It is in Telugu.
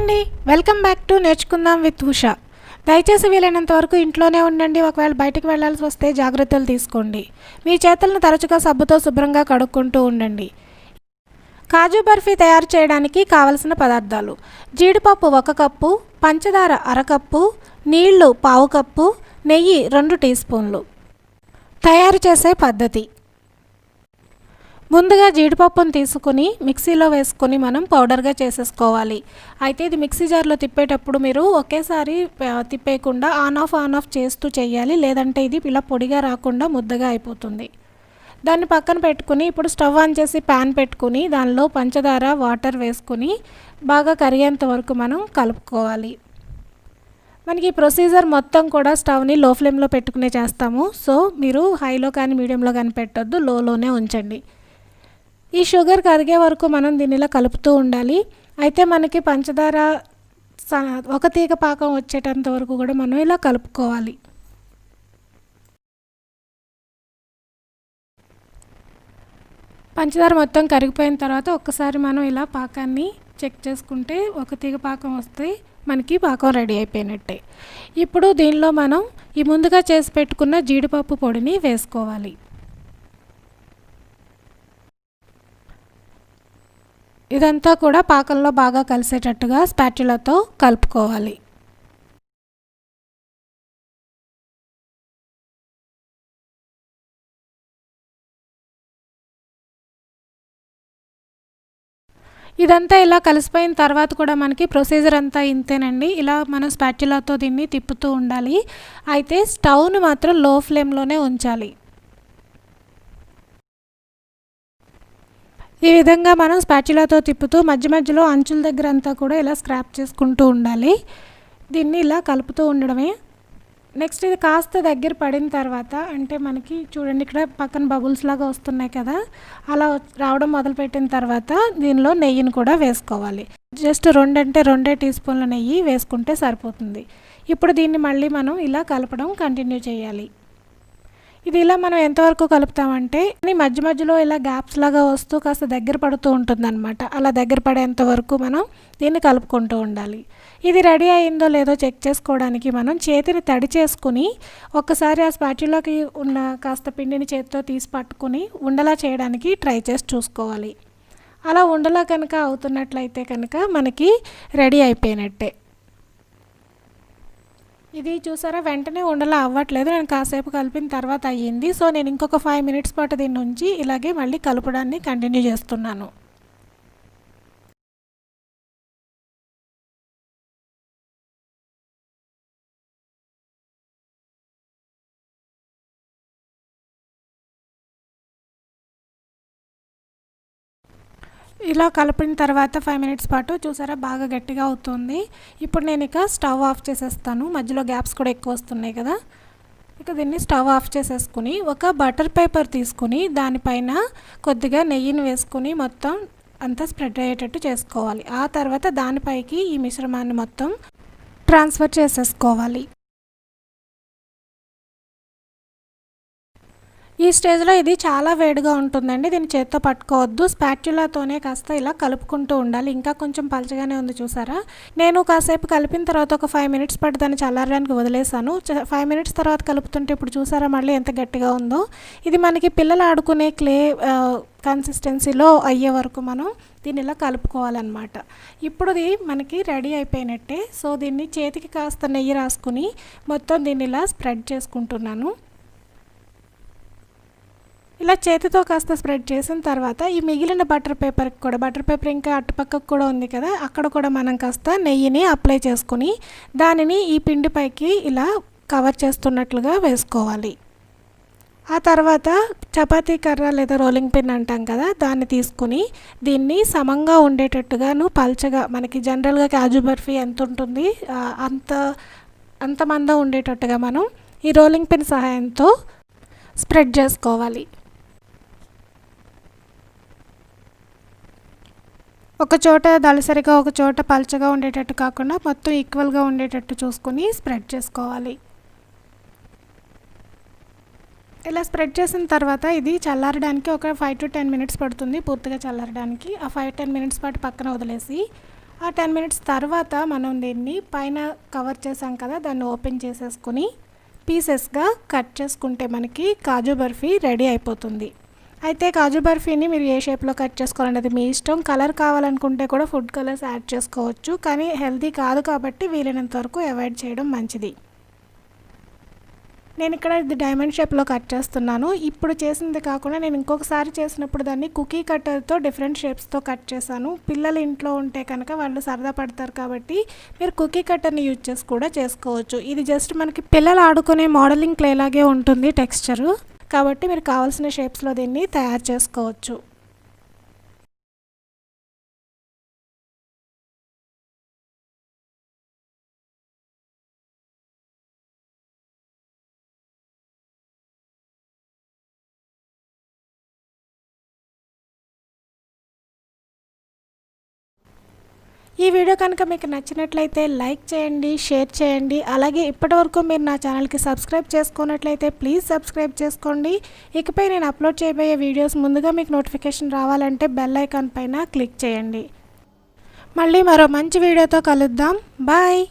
అండి, వెల్కమ్ బ్యాక్ టు నేర్చుకుందాం విత్ ఉషా. దయచేసి వీలైనంత వరకు ఇంట్లోనే ఉండండి. ఒకవేళ బయటకు వెళ్ళాల్సి వస్తే జాగ్రత్తలు తీసుకోండి. మీ చేతులను తరచుగా సబ్బుతో శుభ్రంగా కడుక్కుంటూ ఉండండి. కాజు బర్ఫీ తయారు చేయడానికి కావలసిన పదార్థాలు: జీడిపప్పు 1 కప్పు, పంచదార 1/2 కప్పు, నీళ్లు 1/4 కప్పు, నెయ్యి 2 టీ స్పూన్లు. తయారు చేసే పద్ధతి: ముందుగా జీడిపప్పును తీసుకుని మిక్సీలో వేసుకొని మనం పౌడర్గా చేసేసుకోవాలి. అయితే ఇది మిక్సీ జార్లో తిప్పేటప్పుడు మీరు ఒకేసారి తిప్పేయకుండా ఆన్ ఆఫ్ చేస్తూ చేయాలి, లేదంటే ఇది ఇలా పొడిగా రాకుండా ముద్దగా అయిపోతుంది. దాన్ని పక్కన పెట్టుకుని ఇప్పుడు స్టవ్ ఆన్ చేసి ప్యాన్ పెట్టుకుని దానిలో పంచదార వాటర్ వేసుకుని బాగా కరిగేంత వరకు మనం కలుపుకోవాలి. మనకి ఈ ప్రొసీజర్ మొత్తం కూడా స్టవ్ని లో ఫ్లేమ్లో పెట్టుకునే చేస్తాము. సో మీరు హైలో కానీ మీడియంలో కానీ పెట్టొద్దు, లోనే ఉంచండి. ఈ షుగర్ కరిగే వరకు మనం దీన్ని ఇలా కలుపుతూ ఉండాలి. అయితే మనకి పంచదార ఒక తీగ పాకం వచ్చేటంత వరకు కూడా మనం ఇలా కలుపుకోవాలి. పంచదార మొత్తం కరిగిపోయిన తర్వాత ఒక్కసారి మనం ఇలా పాకాన్ని చెక్ చేసుకుంటే ఒక తీగ పాకం వస్తే మనకి పాకం రెడీ అయిపోయినట్టే. ఇప్పుడు దీనిలో మనం ఈ ముందుగా చేసి పెట్టుకున్న జీడిపప్పు పొడిని వేసుకోవాలి. ఇదంతా కూడా పాకంలో బాగా కలిసేటట్టుగా స్పాచులాతో కలుపుకోవాలి. ఇదంతా ఇలా కలిసిపోయిన తర్వాత కూడా మనకి ప్రొసీజర్ అంతా ఇంతేనండి. ఇలా మనం స్పాచులాతో దీన్ని తిప్పుతూ ఉండాలి. అయితే స్టవ్ను మాత్రం లో ఫ్లేమ్లోనే ఉంచాలి. ఈ విధంగా మనం స్పాచులాతో తిప్పుతూ మధ్య మధ్యలో అంచుల దగ్గర అంతా కూడా ఇలా స్క్రాప్ చేసుకుంటూ ఉండాలి. దీన్ని ఇలా కలుపుతూ ఉండడమే. నెక్స్ట్ ఇది కాస్త దగ్గర పడిన తర్వాత, అంటే మనకి చూడండి ఇక్కడ పక్కన బబుల్స్ లాగా వస్తున్నాయి కదా, అలా రావడం మొదలుపెట్టిన తర్వాత దీనిలో నెయ్యిని కూడా వేసుకోవాలి. జస్ట్ 2 టీ స్పూన్ల నెయ్యి వేసుకుంటే సరిపోతుంది. ఇప్పుడు దీన్ని మళ్ళీ మనం ఇలా కలపడం కంటిన్యూ చేయాలి. ఇది ఇలా మనం ఎంతవరకు కలుపుతామంటే మధ్య మధ్యలో ఇలా గ్యాప్స్ లాగా వస్తూ కాస్త దగ్గర పడుతూ ఉంటుందన్నమాట. అలా దగ్గర పడేంత వరకు మనం దీన్ని కలుపుకుంటూ ఉండాలి. ఇది రెడీ అయిందో లేదో చెక్ చేసుకోవడానికి మనం చేతిని తడి చేసుకుని ఒక్కసారి ఆ స్పాచులాకి ఉన్న కాస్త పిండిని చేతితో తీసి పట్టుకుని ఉండలా చేయడానికి ట్రై చేసి చూసుకోవాలి. అలా ఉండలా కనుక అవుతున్నట్లయితే కనుక మనకి రెడీ అయిపోయినట్టే. ఇది చూసారా, వెంటనే ఉండలా అవ్వట్లేదు. నేను కాసేపు కలిపిన తర్వాత అయ్యింది. సో నేను ఇంకొక 5 మినిట్స్ పాటు దీని నుంచి ఇలాగే మళ్ళీ కలపడాన్ని కంటిన్యూ చేస్తున్నాను. ఇలా కలిపిన తర్వాత 5 మినిట్స్ పాటు చూసారా బాగా గట్టిగా అవుతుంది. ఇప్పుడు నేను ఇక స్టవ్ ఆఫ్ చేసేస్తాను. మధ్యలో గ్యాప్స్ కూడా ఎక్కువ వస్తున్నాయి కదా. ఇక దీన్ని స్టవ్ ఆఫ్ చేసేసుకుని ఒక బటర్ పేపర్ తీసుకుని దానిపైన కొద్దిగా నెయ్యిని వేసుకుని మొత్తం అంతా స్ప్రెడ్ అయ్యేటట్టు చేసుకోవాలి. ఆ తర్వాత దానిపైకి ఈ మిశ్రమాన్ని మొత్తం ట్రాన్స్ఫర్ చేసేసుకోవాలి. ఈ స్టేజ్లో ఇది చాలా వేడిగా ఉంటుందండి. దీన్ని చేత్తో పట్టుకోవద్దు, స్పాచులాతోనే కాస్త ఇలా కలుపుకుంటూ ఉండాలి. ఇంకా కొంచెం పలచగానే ఉంది చూసారా. నేను కాసేపు కలిపిన తర్వాత ఒక 5 మినిట్స్ పాటు దాన్ని చల్లారడానికి వదిలేసాను. 5 మినిట్స్ తర్వాత కలుపుతుంటే ఇప్పుడు చూసారా మళ్ళీ ఎంత గట్టిగా ఉందో. ఇది మనకి పిల్లలు ఆడుకునే క్లే కన్సిస్టెన్సీలో అయ్యే వరకు మనం దీన్ని ఇలా కలుపుకోవాలన్నమాట. ఇప్పుడు ఇది మనకి రెడీ అయిపోయినట్టే. సో దీన్ని చేతికి కాస్త నెయ్యి రాసుకుని మొత్తం దీన్ని ఇలా స్ప్రెడ్ చేసుకుంటున్నాను. ఇలా చేతితో కాస్త స్ప్రెడ్ చేసిన తర్వాత ఈ మిగిలిన బటర్ పేపర్ ఇంకా అటుపక్కకు కూడా ఉంది కదా, అక్కడ కూడా మనం కాస్త నెయ్యిని అప్లై చేసుకుని దానిని ఈ పిండిపైకి ఇలా కవర్ చేస్తున్నట్లుగా వేసుకోవాలి. ఆ తర్వాత చపాతీ కర్ర లేదా రోలింగ్ పిన్ అంటాం కదా, దాన్ని తీసుకుని దీన్ని సమంగా ఉండేటట్టుగాను పల్చగా, మనకి జనరల్గా కాజు బర్ఫీ ఎంత ఉంటుంది అంత మందం ఉండేటట్టుగా మనం ఈ రోలింగ్ పిన్ సహాయంతో స్ప్రెడ్ చేసుకోవాలి. ఒక చోట దళసరిగా ఒక చోట పల్చగా ఉండేటట్టు కాకుండా మొత్తం ఈక్వల్గా ఉండేటట్టు చూసుకొని స్ప్రెడ్ చేసుకోవాలి. ఇలా స్ప్రెడ్ చేసిన తర్వాత ఇది చల్లారడానికి ఒక 5 to 10 మినిట్స్ పడుతుంది పూర్తిగా చల్లారడానికి. ఆ 5-10 మినిట్స్ పాటు పక్కన వదిలేసి ఆ 10 మినిట్స్ తర్వాత మనం దీన్ని పైన కవర్ చేసాం కదా, దాన్ని ఓపెన్ చేసేసుకుని పీసెస్గా కట్ చేసుకుంటే మనకి కాజు బర్ఫీ రెడీ అయిపోతుంది. అయితే కాజు బర్ఫీని మీరు ఏ షేప్లో కట్ చేసుకోవాలనేది మీ ఇష్టం. కలర్ కావాలనుకుంటే కూడా ఫుడ్ కలర్స్ యాడ్ చేసుకోవచ్చు, కానీ హెల్తీ కాదు కాబట్టి వీలైనంత వరకు అవాయిడ్ చేయడం మంచిది. నేను ఇక్కడ ఇది డైమండ్ షేప్లో కట్ చేస్తున్నాను. ఇప్పుడు చేసింది కాకుండా నేను ఇంకొకసారి చేసినప్పుడు దాన్ని కుకీ కట్టర్తో డిఫరెంట్ షేప్స్తో కట్ చేశాను. పిల్లలు ఇంట్లో ఉంటే కనుక వాళ్ళు సరదా పడతారు కాబట్టి మీరు కుకీ కట్టర్ని యూజ్ చేసి కూడా చేసుకోవచ్చు. ఇది జస్ట్ మనకి పిల్లలు ఆడుకునే మోడలింగ్ క్లే లాగే ఉంటుంది టెక్స్చరు, కాబట్టి మీరు కావాల్సిన షేప్స్లో దీన్ని తయారు చేసుకోవచ్చు. ఈ వీడియో కనుక మీకు నచ్చినట్లయితే లైక్ చేయండి, షేర్ చేయండి. అలాగే ఇప్పటివరకు మీరు నా ఛానల్కి సబ్స్క్రైబ్ చేసుకున్నట్లయితే ప్లీజ్ సబ్స్క్రైబ్ చేసుకోండి. ఇకపై నేను అప్లోడ్ చేయబోయే వీడియోస్ ముందుగా మీకు నోటిఫికేషన్ రావాలంటే బెల్ ఐకాన్ పైన క్లిక్ చేయండి. మళ్ళీ మరో మంచి వీడియోతో కలుద్దాం. బాయ్.